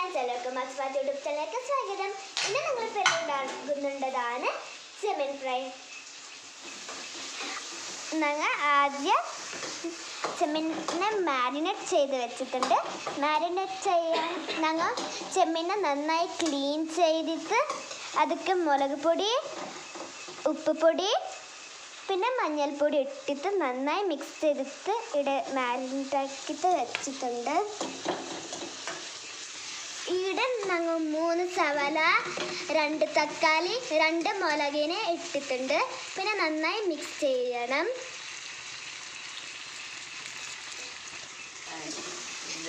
എല്ലാവർക്കും മസ്വാദ് യൂട്യൂബ് ചാനലിലേക്ക് സ്വാഗതം. ഇന്ന് ഞങ്ങൾ ഉണ്ടാകുന്നതാണ് ചെമ്മീൻ ഫ്രൈ. ഞങ്ങൾ ആദ്യം ചെമ്മീനെ മാരിനേറ്റ് ചെയ്ത് വെച്ചിട്ടുണ്ട്. മാരിനേറ്റ് ചെയ്യാൻ ഞങ്ങൾ ചെമ്മീനെ നന്നായി ക്ലീൻ ചെയ്തിട്ട് അതൊക്കെ മുളക് പൊടി, ഉപ്പുപൊടി, പിന്നെ മഞ്ഞൾപ്പൊടി ഇട്ടിട്ട് നന്നായി മിക്സ് ചെയ്തിട്ട് മാരിനേറ്റ് ആക്കിയിട്ട് വെച്ചിട്ടുണ്ട്. ഇവിടെ ഞങ്ങൾ 3 സവാള, 2 തക്കാളി, 2 മുളകിനെ ഇട്ടിട്ടുണ്ട്. പിന്നെ നന്നായി മിക്സ് ചെയ്യണം.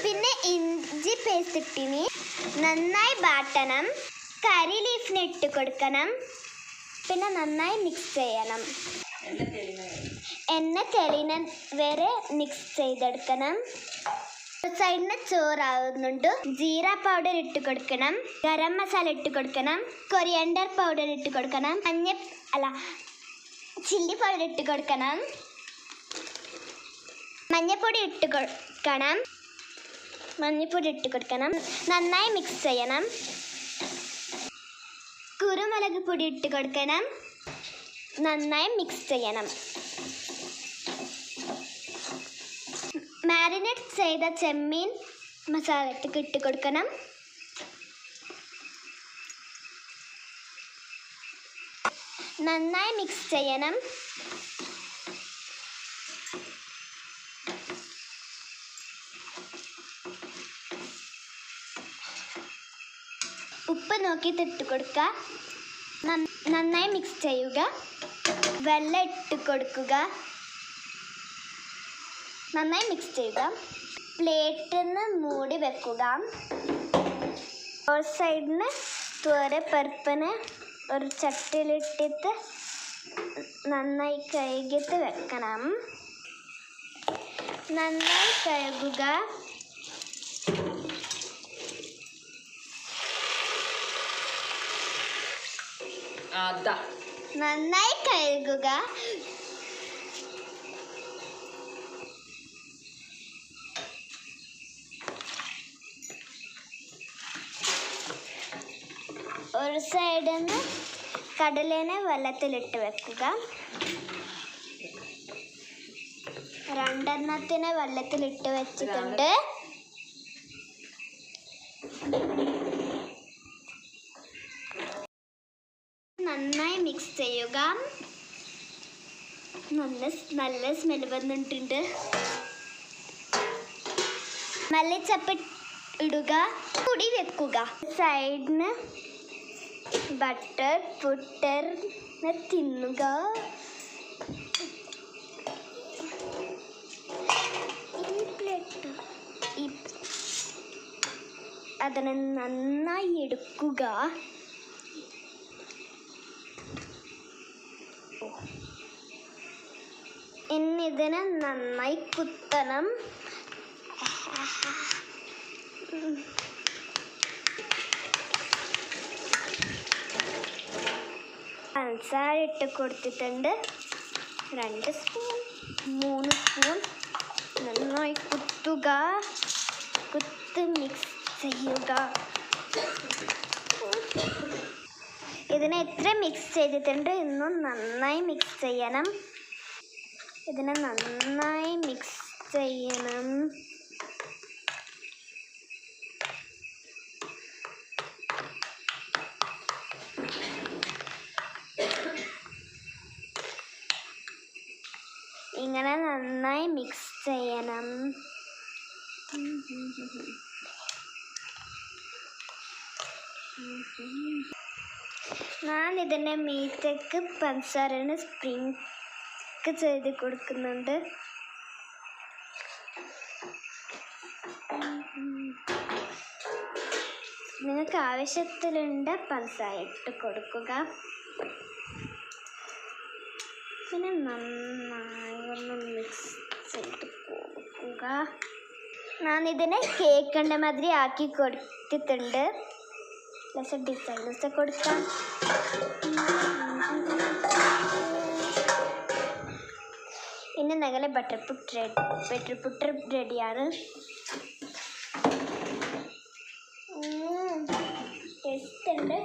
പിന്നെ ഇഞ്ചി പേസ്റ്റ് ഇട്ടിനി നന്നായി ബാട്ടണം. കറി ലീഫിന് ഇട്ട് കൊടുക്കണം. പിന്നെ നന്നായി മിക്സ് ചെയ്യണം. എണ്ണ തെളിയുന്ന വരെ മിക്സ് ചെയ്തെടുക്കണം. സൈഡിന് ചോറാവുന്നുണ്ട്. ജീര പൗഡർ ഇട്ട് കൊടുക്കണം. ഗരം മസാല ഇട്ട് കൊടുക്കണം. കൊറിയൻഡർ പൗഡർ ഇട്ട് കൊടുക്കണം. ചില്ലി പൗഡർ ഇട്ട് കൊടുക്കണം. മഞ്ഞൾപ്പൊടി ഇട്ട് കൊടുക്കണം. നന്നായി മിക്സ് ചെയ്യണം. കുരുമുളക് പൊടി ഇട്ട് കൊടുക്കണം. നന്നായി മിക്സ് ചെയ്യണം. മാരിനേറ്റ് ചെയ്ത ചെമ്മീൻ മസാലയ്ക്ക് ഇട്ട് കൊടുക്കണം. നന്നായി മിക്സ് ചെയ്യണം. ഉപ്പ് നോക്കിയിട്ട് ഇട്ട് കൊടുക്കുക. നന്നായി മിക്സ് ചെയ്യുക. വെള്ളം ഇട്ട് കൊടുക്കുക. നന്നായി മിക്സ് ചെയ്യുക. പ്ലേറ്റിന് മൂടി വെക്കുക. സൈഡിന് പരിപ്പിന് ഒരു ചട്ടിയിലിട്ടിട്ട് നന്നായി കഴുകിയിട്ട് വെക്കണം. നന്നായി കഴുകുക. നന്നായി കഴുകുക. ഒരു സൈഡിൽ നിന്ന് കടലേനെ വെള്ളത്തിലിട്ട് വെക്കുക. 2 വെള്ളത്തിലിട്ട് വെച്ചിട്ടുണ്ട്. നന്നായി മിക്സ് ചെയ്യുക. നല്ല സ്മെൽ വന്നിട്ടുണ്ട്. മല്ലിച്ചപ്പ് ഇടുക. പൊടി വെക്കുക. സൈഡിന് ബട്ടർ തിന്നുക. അതിനെ നന്നായി എടുക്കുക. ഇനി ഇതിനെ നന്നായി കുത്തണം. പഞ്ചസാര ഇട്ട് കൊടുത്തിട്ടുണ്ട്. 2 സ്പൂൺ, 3 സ്പൂൺ. നന്നായി കുത്ത് മിക്സ് ചെയ്യുക. ഇതിനെ എത്ര മിക്സ് ചെയ്തിട്ടുണ്ട് ഇന്നും നന്നായി മിക്സ് ചെയ്യണം. ഇതിനെ നന്നായി മിക്സ് ചെയ്യണം. ഇങ്ങനെ നന്നായി മിക്സ് ചെയ്യണം. ഞാൻ ഇതിൻ്റെ മീറ്റക്ക് പഞ്ചസാരന് സ്പ്രിങ്ക് ചെയ്ത് കൊടുക്കുന്നുണ്ട്. നിങ്ങൾക്ക് ആവശ്യത്തിലുണ്ട് പഞ്ചസാര ഇട്ട് കൊടുക്കുക. പിന്നെ നന്നായി ഒന്ന് മിക്സ് ചെയ്ത് കൊടുക്കുക. ഞാനിതിനെ കേക്കിൻ്റെ മാതിരി ആക്കി കൊടുത്തിട്ടുണ്ട്. ഡിസൈൻസ് കൊടുക്കാം. ഇനി ഞങ്ങളെ ബട്ടർ പുട്ട് റെഡിയാണ്. ടേസ്റ്റ് ഉണ്ട്.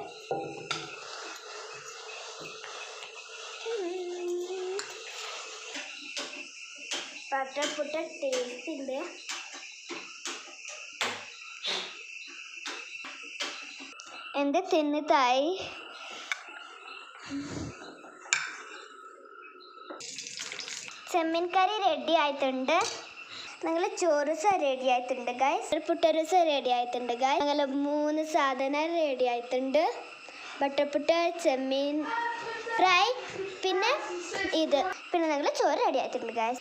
ബട്ടർ പുട്ട് ടേസ്റ്റ് ഉണ്ട്. എൻ്റെ തിന്നിട്ടായി. ചെമ്മീൻ കറി റെഡി ആയിട്ടുണ്ട്. ഞങ്ങൾ ചോറുസ റെഡി ആയിട്ടുണ്ട് ഗൈസ്. പുട്ടറുസ റെഡി ആയിട്ടുണ്ട് ഗൈസ്. ഞങ്ങൾ 3 സാധനം റെഡി ആയിട്ടുണ്ട്. ബട്ടർ പുട്ട്, ചെമ്മീൻ ഫ്രൈ, പിന്നെ ഇത്. പിന്നെ ഞങ്ങൾ ചോറ് റെഡി ആയിട്ടുണ്ട് ഗൈസ്.